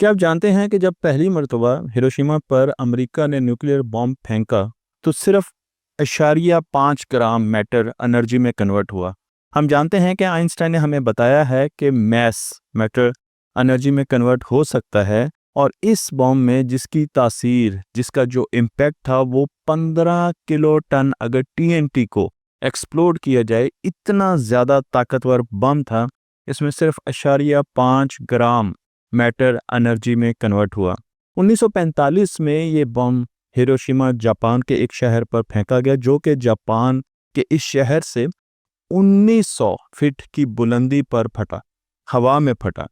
क्या आप जानते हैं कि जब पहली मर्तबा हिरोशिमा पर अमेरिका ने न्यूक्लियर बॉम्ब फेंका तो सिर्फ 0.5 ग्राम मैटर एनर्जी में कन्वर्ट हुआ। हम जानते हैं कि आइंस्टाइन ने हमें बताया है कि मैस मैटर एनर्जी में कन्वर्ट हो सकता है, और इस बॉम्ब में जिसकी तासीर, जिसका जो इम्पैक्ट था वो 15 किलो टन, अगर टीएनटी को एक्सप्लोड किया जाए, इतना ज़्यादा ताकतवर बम था। इसमें सिर्फ 0.5 ग्राम मैटर एनर्जी में कन्वर्ट हुआ। 1945 में ये बम हिरोशिमा जापान के एक शहर पर फेंका गया, जो कि जापान के इस शहर से 1900 फीट की बुलंदी पर फटा, हवा में फटा,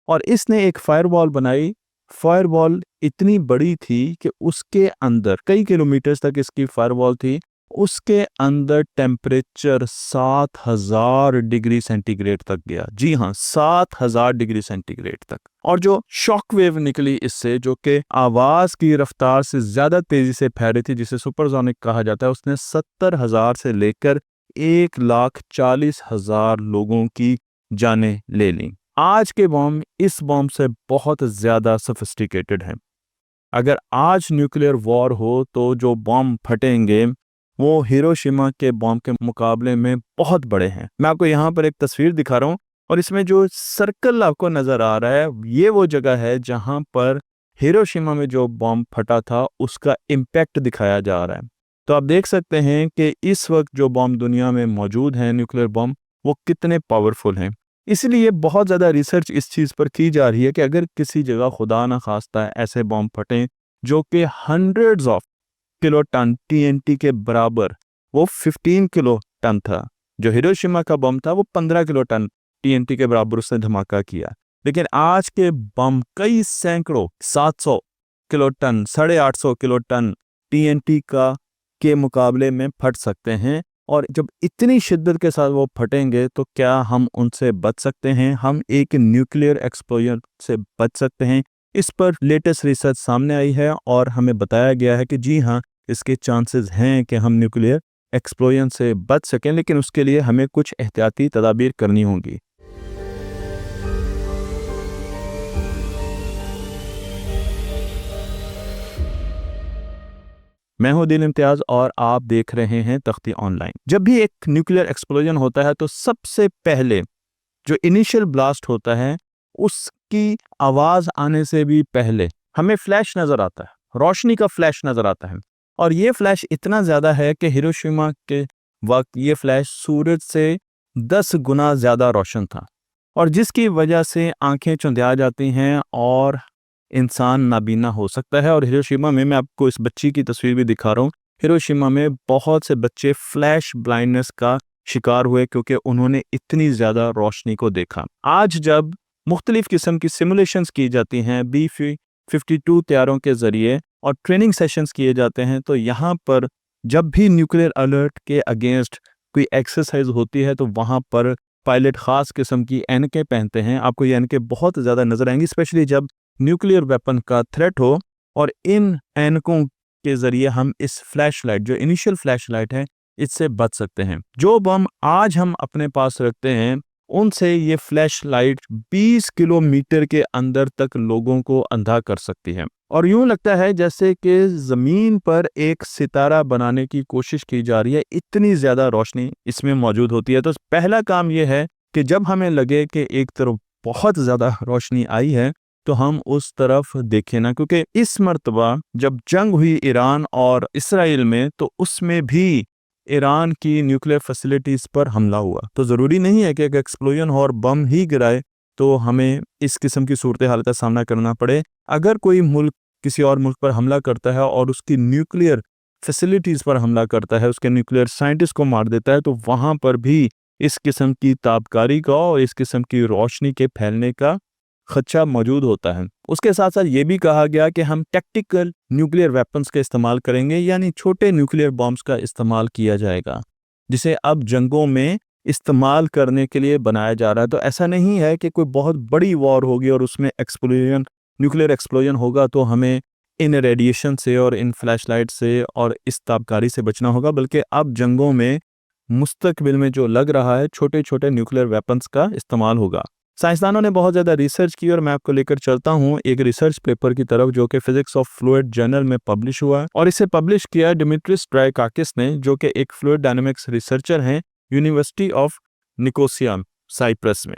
और इसने एक फायरवॉल बनाई। फायरवॉल इतनी बड़ी थी कि उसके अंदर कई किलोमीटर तक इसकी फायरवॉल थी। उसके अंदर टेम्परेचर 7000 डिग्री सेंटीग्रेड तक गया। जी हाँ, 7000 डिग्री सेंटीग्रेड तक। और जो शॉक वेव निकली इससे, जो कि आवाज की रफ्तार से ज्यादा तेजी से फैल रही थी, जिसे सुपरसोनिक कहा जाता है, उसने 70,000 से लेकर 1,40,000 लोगों की जानें ले ली। आज के बॉम्ब इस बॉम्ब से बहुत ज्यादा सोफिस्टिकेटेड हैं। अगर आज न्यूक्लियर वॉर हो तो जो बॉम्ब फटेंगे वो हिरोशिमा के बॉम्ब के मुकाबले में बहुत बड़े हैं। मैं आपको यहाँ पर एक तस्वीर दिखा रहा हूँ, और इसमें जो सर्कल आपको नजर आ रहा है, ये वो जगह है जहाँ पर हिरोशिमा में जो बॉम्ब फटा था उसका इम्पैक्ट दिखाया जा रहा है। तो आप देख सकते हैं कि इस वक्त जो बॉम्ब दुनिया में मौजूद हैं, न्यूक्लियर बॉम्ब, वो कितने पावरफुल हैं। इसलिए बहुत ज़्यादा रिसर्च इस चीज़ पर की जा रही है कि अगर किसी जगह खुदा ना खास्ता ऐसे बॉम्ब फटें जो कि hundreds of kilo ton TNT के बराबर, वो 15 किलो टन था। जो हिरोशिमा का बम था वो 15 किलो टन टीएनटी के बराबर उसने धमाका किया। लेकिन आज के बम कई सैकड़ों, 700 kilo ton, 850 kilo ton TNT का के मुकाबले में फट सकते हैं। और जब इतनी शिद्दत के साथ वो फटेंगे तो क्या हम उनसे बच सकते हैं? हम एक न्यूक्लियर एक्सप्लोजन से बच सकते हैं? इस पर लेटेस्ट रिसर्च सामने आई है और हमें बताया गया है कि जी हाँ, इसके चांसेस हैं कि हम न्यूक्लियर एक्सप्लोजन से बच सकें, लेकिन उसके लिए हमें कुछ एहतियाती तदाबीर करनी होंगी। मैं हूं दिल इम्तियाज और आप देख रहे हैं तख्ती ऑनलाइन। जब भी एक न्यूक्लियर एक्सप्लोजन होता है तो सबसे पहले जो इनिशियल ब्लास्ट होता है, उसकी आवाज आने से भी पहले हमें फ्लैश नजर आता है, रोशनी का फ्लैश नजर आता है। और ये फ्लैश इतना ज्यादा है कि हिरोशिमा के वक्त ये फ्लैश सूरज से 10 गुना ज्यादा रोशन था, और जिसकी वजह से आंखें चुंधिया जाती हैं और इंसान नाबीना हो सकता है। और हिरोशिमा में, मैं आपको इस बच्ची की तस्वीर भी दिखा रहा हूँ, हिरोशिमा में बहुत से बच्चे फ्लैश ब्लाइंडनेस का शिकार हुए क्योंकि उन्होंने इतनी ज़्यादा रोशनी को देखा। आज जब मुख्तलिफ किस्म की सिमुलेशंस की जाती हैं B-52 तैयारों के ज़रिए और ट्रेनिंग सेशंस किए जाते हैं, तो यहाँ पर जब भी न्यूक्लियर अलर्ट के अगेंस्ट कोई एक्सरसाइज होती है तो वहाँ पर पायलट ख़ास किस्म की एनकें पहनते हैं। आपको ये एनकें बहुत ज़्यादा नज़र आएंगी, स्पेशली जब न्यूक्लियर वेपन का थ्रेट हो। और इन एनकों के ज़रिए हम इस फ्लैश लाइट, जो इनिशियल फ्लैश लाइट है, इससे बच सकते हैं। जो बम आज हम अपने पास रखते हैं, उनसे ये फ्लैश लाइट 20 किलोमीटर के अंदर तक लोगों को अंधा कर सकती है। और यूं लगता है जैसे कि जमीन पर एक सितारा बनाने की कोशिश की जा रही है, इतनी ज्यादा रोशनी इसमें मौजूद होती है। तो पहला काम यह है कि जब हमें लगे कि एक तरफ बहुत ज्यादा रोशनी आई है तो हम उस तरफ देखें ना, क्योंकि इस मर्तबा जब जंग हुई ईरान और इसराइल में, तो उसमें भी ईरान की न्यूक्लियर फैसिलिटीज पर हमला हुआ। तो ज़रूरी नहीं है कि एक एक्सप्लोजन हो और बम ही गिराए तो हमें इस किस्म की सूरत हाल का सामना करना पड़े। अगर कोई मुल्क किसी और मुल्क पर हमला करता है और उसकी न्यूक्लियर फैसिलिटीज़ पर हमला करता है, उसके न्यूक्लियर साइंटिस्ट को मार देता है, तो वहाँ पर भी इस किस्म की ताबकारी का और इस किस्म की रोशनी के फैलने का खदशा मौजूद होता है। उसके साथ साथ ये भी कहा गया कि हम टैक्टिकल न्यूक्लियर वेपन्स का इस्तेमाल करेंगे, यानी छोटे न्यूक्लियर बॉम्ब्स का इस्तेमाल किया जाएगा, जिसे अब जंगों में इस्तेमाल करने के लिए बनाया जा रहा है। तो ऐसा नहीं है कि कोई बहुत बड़ी वॉर होगी और उसमें एक्सप्लोजन, न्यूक्लियर एक्सप्लोजन होगा तो हमें इन रेडिएशन से और इन फ्लैश लाइट से और इस ताबकारी से बचना होगा, बल्कि अब जंगों में मुस्तकबिल में जो लग रहा है, छोटे छोटे न्यूक्लियर वेपन्स का इस्तेमाल होगा। साइंसदानों ने बहुत ज़्यादा रिसर्च की और मैं आपको लेकर चलता हूँ एक रिसर्च पेपर की तरफ जो कि फिजिक्स ऑफ फ्लूइड जर्नल में पब्लिश हुआ और इसे पब्लिश किया डिमिट्रिस ट्राइकाकिस ने, जो कि एक फ्लूइड डायनामिक्स रिसर्चर हैं यूनिवर्सिटी ऑफ निकोसिया साइप्रस में।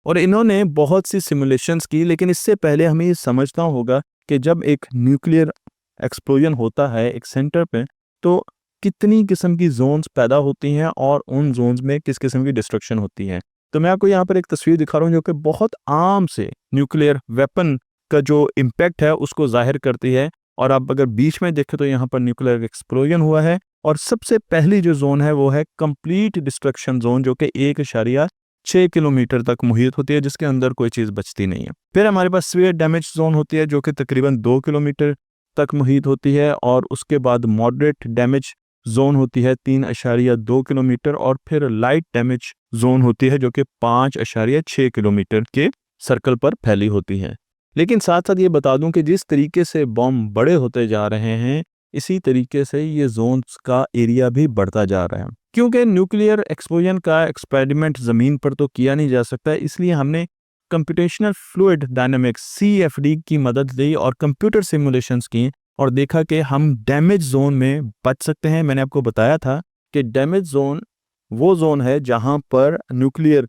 और इन्होंने बहुत सी सिमुलेशंस की, लेकिन इससे पहले हमें ये समझना होगा कि जब एक न्यूक्लियर एक्सप्लोजन होता है एक सेंटर पे, तो कितनी किस्म की जोन्स पैदा होती हैं और उन जोन्स में किस किस्म की डिस्ट्रक्शन होती है। तो मैं आपको यहाँ पर एक तस्वीर दिखा रहा हूँ जो कि बहुत आम से न्यूक्लियर वेपन का जो इम्पैक्ट है उसको जाहिर करती है। और आप अगर बीच में देखें तो यहाँ पर न्यूक्लियर एक्सप्लोजन हुआ है और सबसे पहली जो जोन है वो है कंप्लीट डिस्ट्रक्शन जोन, जो कि 1.6 किलोमीटर तक मुहित होती है, जिसके अंदर कोई चीज़ बचती नहीं है। फिर हमारे पास सीवियर डैमेज जोन होती है जो कि तकरीबन 2 किलोमीटर तक मुहित होती है। और उसके बाद मॉडरेट डैमेज जोन होती है 3.2 किलोमीटर। और फिर लाइट डैमेज जोन होती है जो कि 5.6 किलोमीटर के सर्कल पर फैली होती है। लेकिन साथ साथ ये बता दूं कि जिस तरीके से बम बड़े होते जा रहे हैं, इसी तरीके से ये जोन्स का एरिया भी बढ़ता जा रहा है। क्योंकि न्यूक्लियर एक्सप्लोजन का एक्सपेरिमेंट ज़मीन पर तो किया नहीं जा सकता, इसलिए हमने कंप्यूटेशनल फ्लूइड डायनामिक्स CFD की मदद ली और कंप्यूटर सिमुलेशंस की और देखा कि हम डैमेज जोन में बच सकते हैं। मैंने आपको बताया था कि डैमेज जोन वो जोन है जहां पर न्यूक्लियर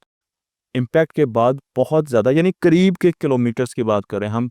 इम्पैक्ट के बाद बहुत ज़्यादा, यानी करीब के किलोमीटर्स की बात कर रहे हैं हम,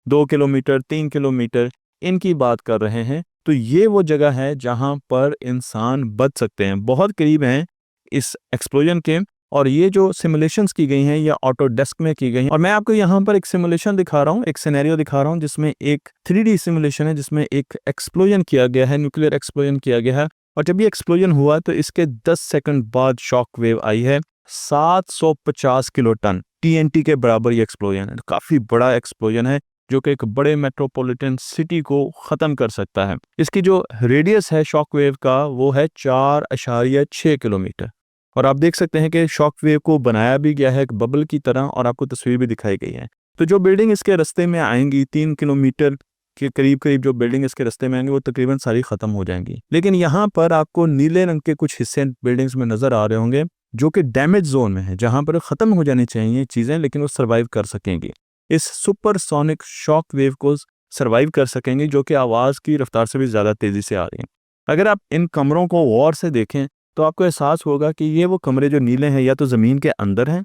2 किलोमीटर 3 किलोमीटर इनकी बात कर रहे हैं। तो ये वो जगह है जहां पर इंसान बच सकते हैं, बहुत करीब हैं इस एक्सप्लोजन के। और ये जो सिमुलेशंस की गई हैं ये ऑटोडेस्क में की गई हैं। और मैं आपको यहाँ पर एक सिमुलेशन दिखा रहा हूँ, एक सिनेरियो दिखा रहा हूँ जिसमें एक 3D सिमुलेशन है, जिसमें एक एक्सप्लोजन किया गया है, न्यूक्लियर एक्सप्लोजन किया गया है। और जब ये एक्सप्लोजन हुआ तो इसके 10 सेकंड बाद शॉक वेव आई है। 750 किलो टन TNT के बराबर ये एक्सप्लोजन है, काफी बड़ा एक्सप्लोजन है जो कि एक बड़े मेट्रोपॉलिटन सिटी को खत्म कर सकता है। इसकी जो रेडियस है शॉक वेव का वो है 4.6 किलोमीटर। और आप देख सकते हैं कि शॉक वेव को बनाया भी गया है एक बबल की तरह और आपको तस्वीर भी दिखाई गई है। तो जो बिल्डिंग इसके रास्ते में आएंगी 3 किलोमीटर के करीब करीब जो बिल्डिंग इसके रास्ते में आएंगे वो तकरीबन सारी खत्म हो जाएंगी। लेकिन यहाँ पर आपको नीले रंग के कुछ हिस्से बिल्डिंग्स में नजर आ रहे होंगे जो कि डैमेज जोन में है, जहां पर खत्म हो जानी चाहिए चीजें, लेकिन वो सर्वाइव कर सकेंगी, इस सुपरसोनिक शॉक वेव को सर्वाइव कर सकेंगे, जो कि आवाज की रफ्तार से भी ज्यादा तेजी से आ रही है। अगर आप इन कमरों को गौर से देखें तो आपको एहसास होगा कि ये वो कमरे जो नीले हैं या तो जमीन के अंदर हैं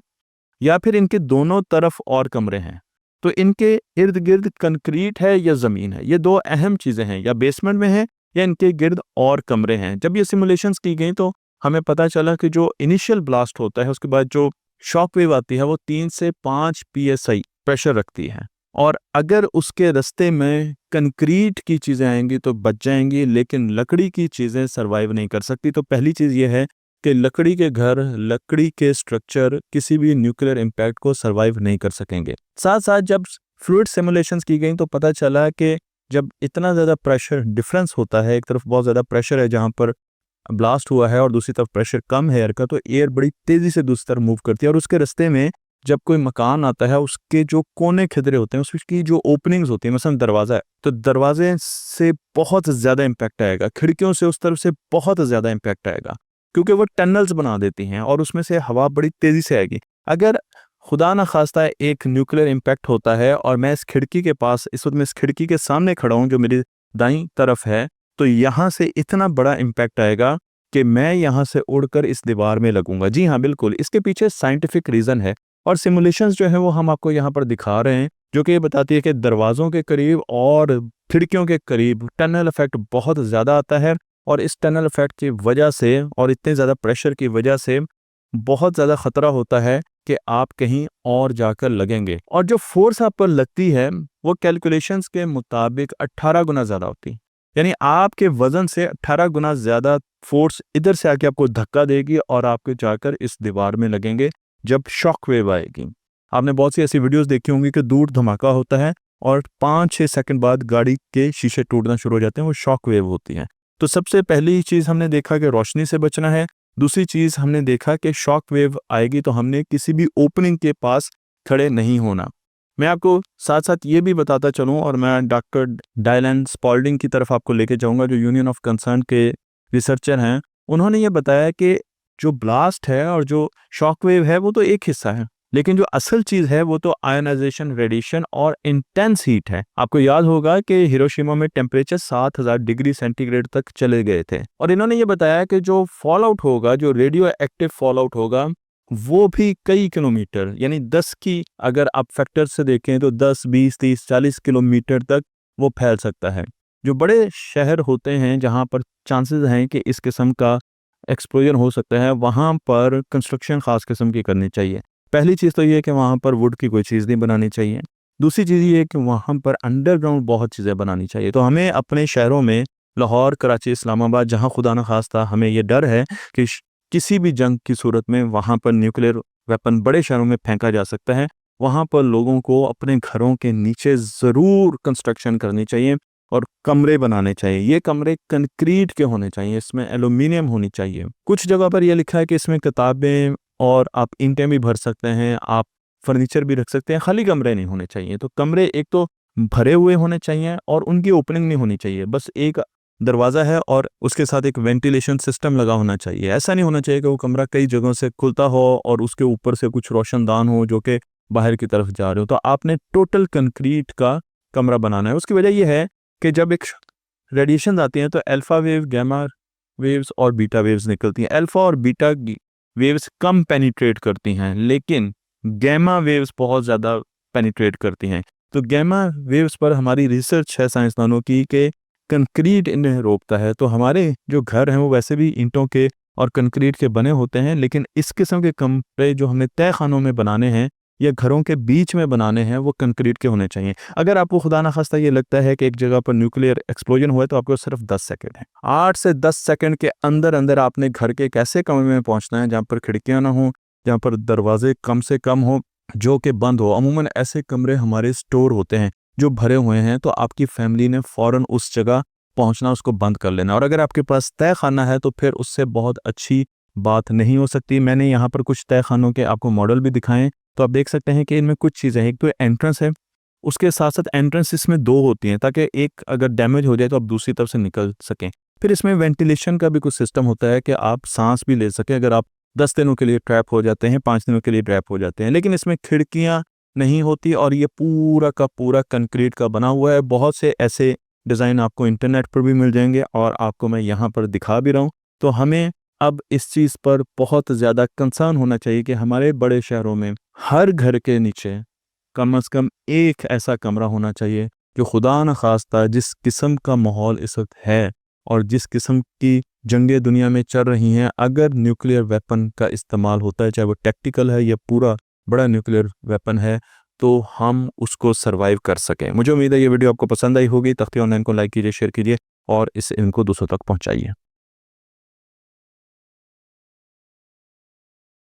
या फिर इनके दोनों तरफ और कमरे हैं। तो इनके इर्द गिर्द कंक्रीट है या जमीन है, ये दो अहम चीजें हैं, या बेसमेंट में है या इनके गिर्द और कमरे हैं। जब ये सिमुलेशंस की गई तो हमें पता चला कि जो इनिशियल ब्लास्ट होता है उसके बाद जो शॉक वेव आती है वो 3 से 5 PSI प्रेशर रखती है। और अगर उसके रास्ते में कंक्रीट की चीजें आएंगी तो बच जाएंगी, लेकिन लकड़ी की चीजें सरवाइव नहीं कर सकती। तो पहली चीज ये है कि लकड़ी के घर, लकड़ी के स्ट्रक्चर किसी भी न्यूक्लियर इम्पैक्ट को सरवाइव नहीं कर सकेंगे। साथ साथ जब फ्लूइड सिमुलेशंस की गई तो पता चला कि जब इतना ज़्यादा प्रेशर डिफरेंस होता है, एक तरफ बहुत ज़्यादा प्रेशर है जहाँ पर ब्लास्ट हुआ है और दूसरी तरफ प्रेशर कम है एयर का, तो एयर बड़ी तेज़ी से दूसरी तरफ मूव करती है। और उसके रास्ते में जब कोई मकान आता है उसके जो कोने खिदरे होते हैं उसकी जो ओपनिंग्स होती है, मसलन दरवाज़ा है तो दरवाजे से बहुत ज़्यादा इम्पैक्ट आएगा, खिड़कियों से उस तरफ से बहुत ज़्यादा इम्पैक्ट आएगा, क्योंकि वो टनल्स बना देती हैं और उसमें से हवा बड़ी तेज़ी से आएगी। अगर खुदा ना खास्ता एक न्यूक्लियर इम्पैक्ट होता है और मैं इस खिड़की के पास, इस वक्त मैं इस खिड़की के सामने खड़ा हूँ जो मेरी दाईं तरफ है, तो यहाँ से इतना बड़ा इम्पैक्ट आएगा कि मैं यहाँ से उड़कर इस दीवार में लगूंगा। जी हाँ, बिल्कुल, इसके पीछे साइंटिफिक रीज़न है और सिमुलेशंस जो है वो हम आपको यहाँ पर दिखा रहे हैं, जो कि ये बताती है कि दरवाज़ों के करीब और खिड़कियों के करीब टनल इफेक्ट बहुत ज़्यादा आता है और इस टनल इफेक्ट की वजह से और इतने ज़्यादा प्रेशर की वजह से बहुत ज़्यादा ख़तरा होता है कि आप कहीं और जाकर लगेंगे। और जो फोर्स आप पर लगती है वो कैलकुलेशंस के मुताबिक 18 गुना ज़्यादा होती है, यानी आपके वज़न से 18 गुना ज़्यादा फोर्स इधर से आके आपको धक्का देगी और आपके जाकर इस दीवार में लगेंगे जब शॉक वेव आएगी। आपने बहुत सी ऐसी वीडियोस देखी होंगी कि दूर धमाका होता है और 5-6 सेकंड बाद गाड़ी के शीशे टूटना शुरू हो जाते हैं, वो शॉक वेव होती है। तो सबसे पहली चीज़ हमने देखा कि रोशनी से बचना है। दूसरी चीज़ हमने देखा कि शॉक वेव आएगी तो हमने किसी भी ओपनिंग के पास खड़े नहीं होना। मैं आपको साथ साथ ये भी बताता चलूँ और मैं डॉक्टर डायलन स्पॉल्डिंग की तरफ आपको लेके जाऊँगा, जो यूनियन ऑफ कंसर्न के रिसर्चर हैं। उन्होंने ये बताया कि जो ब्लास्ट है और जो शॉक वेव है वो तो एक हिस्सा है, लेकिन जो असल चीज़ है वो तो आयनाइजेशन, रेडिएशन और इंटेंस हीट है। आपको याद होगा कि हिरोशिमा में टेम्परेचर 7000 डिग्री सेंटीग्रेड तक चले गए थे और इन्होंने ये बताया कि जो फॉल आउट होगा, जो रेडियो एक्टिव फॉल आउट होगा, वो भी कई किलोमीटर, यानी 10 की अगर आप फैक्टर से देखें तो 10, 20, 30, 40 किलोमीटर तक वो फैल सकता है। जो बड़े शहर होते हैं जहाँ पर चांसेस हैं कि इस किस्म का एक्सप्लोजन हो सकता है, वहाँ पर कंस्ट्रक्शन ख़ास किस्म की करनी चाहिए। पहली चीज़ तो ये है कि वहाँ पर वुड की कोई चीज़ नहीं बनानी चाहिए। दूसरी चीज़ ये है कि वहाँ पर अंडरग्राउंड बहुत चीज़ें बनानी चाहिए। तो हमें अपने शहरों में लाहौर, कराची, इस्लामाबाद, जहाँ खुदा न खास्ता हमें ये डर है कि किसी भी जंग की सूरत में वहाँ पर न्यूक्लियर वेपन बड़े शहरों में फेंका जा सकता है, वहाँ पर लोगों को अपने घरों के नीचे ज़रूर कंस्ट्रक्शन करनी चाहिए और कमरे बनाने चाहिए। ये कमरे कंक्रीट के होने चाहिए, इसमें एल्यूमिनियम होनी चाहिए। कुछ जगह पर यह लिखा है कि इसमें किताबें और आप ईंटें भी भर सकते हैं, आप फर्नीचर भी रख सकते हैं, खाली कमरे नहीं होने चाहिए। तो कमरे एक तो भरे हुए होने चाहिए और उनकी ओपनिंग नहीं होनी चाहिए, बस एक दरवाज़ा है और उसके साथ एक वेंटिलेशन सिस्टम लगा होना चाहिए। ऐसा नहीं होना चाहिए कि वो कमरा कई जगहों से खुलता हो और उसके ऊपर से कुछ रोशनदान हो जो कि बाहर की तरफ जा रहे हो। तो आपने टोटल कंक्रीट का कमरा बनाना है। उसकी वजह यह है कि जब एक रेडिएशन आती हैं तो अल्फा वेव, गामा वेव्स और बीटा वेव्स निकलती हैं। अल्फा और बीटा वेव्स कम पेनिट्रेट करती हैं, लेकिन गामा वेव्स बहुत ज़्यादा पेनिट्रेट करती हैं। तो गामा वेव्स पर हमारी रिसर्च है साइंसदानों की कि कंक्रीट इन्हें रोकता है। तो हमारे जो घर हैं वो वैसे भी ईंटों के और कंक्रीट के बने होते हैं, लेकिन इस किस्म के कमरे जो हमें तय खानों में बनाने हैं या घरों के बीच में बनाने हैं, वो कंक्रीट के होने चाहिए। अगर आपको खुदा ना खास्ता ये लगता है कि एक जगह पर न्यूक्लियर एक्सप्लोजन हुआ है तो आपको सिर्फ 10 सेकंड है। 8 से 10 सेकंड के अंदर अंदर आपने घर के एक ऐसे कमरे में पहुंचना है जहां पर खिड़कियां ना हो, जहां पर दरवाजे कम से कम हो, जो कि बंद हो। अमूमन ऐसे कमरे हमारे स्टोर होते हैं जो भरे हुए हैं, तो आपकी फैमिली ने फौरन उस जगह पहुंचना, उसको बंद कर लेना। और अगर आपके पास तय खाना है तो फिर उससे बहुत अच्छी बात नहीं हो सकती। मैंने यहाँ पर कुछ तय खानों के आपको मॉडल भी दिखाएं, तो आप देख सकते हैं कि इनमें कुछ चीज़ें हैं। एक तो एंट्रेंस है, उसके साथ साथ एंट्रेंस इसमें 2 होती हैं ताकि एक अगर डैमेज हो जाए तो आप दूसरी तरफ से निकल सकें। फिर इसमें वेंटिलेशन का भी कुछ सिस्टम होता है कि आप सांस भी ले सकें अगर आप 10 दिनों के लिए ट्रैप हो जाते हैं, 5 दिनों के लिए ट्रैप हो जाते हैं। लेकिन इसमें खिड़कियाँ नहीं होती और ये पूरा का पूरा कंक्रीट का बना हुआ है। बहुत से ऐसे डिज़ाइन आपको इंटरनेट पर भी मिल जाएंगे और आपको मैं यहाँ पर दिखा भी रहा हूँ। तो हमें अब इस चीज़ पर बहुत ज़्यादा कंसर्न होना चाहिए कि हमारे बड़े शहरों में हर घर के नीचे कम से कम एक ऐसा कमरा होना चाहिए जो खुदा न खास्ता जिस किस्म का माहौल इस वक्त है और जिस किस्म की जंगें दुनिया में चल रही हैं, अगर न्यूक्लियर वेपन का इस्तेमाल होता है, चाहे वो टैक्टिकल है या पूरा बड़ा न्यूक्लियर वेपन है, तो हम उसको सर्वाइव कर सकें। मुझे उम्मीद है ये वीडियो आपको पसंद आई होगी। तख्ती ऑनलाइन को लाइक कीजिए, शेयर कीजिए और इसे इनको दूसरों तक पहुंचाइए।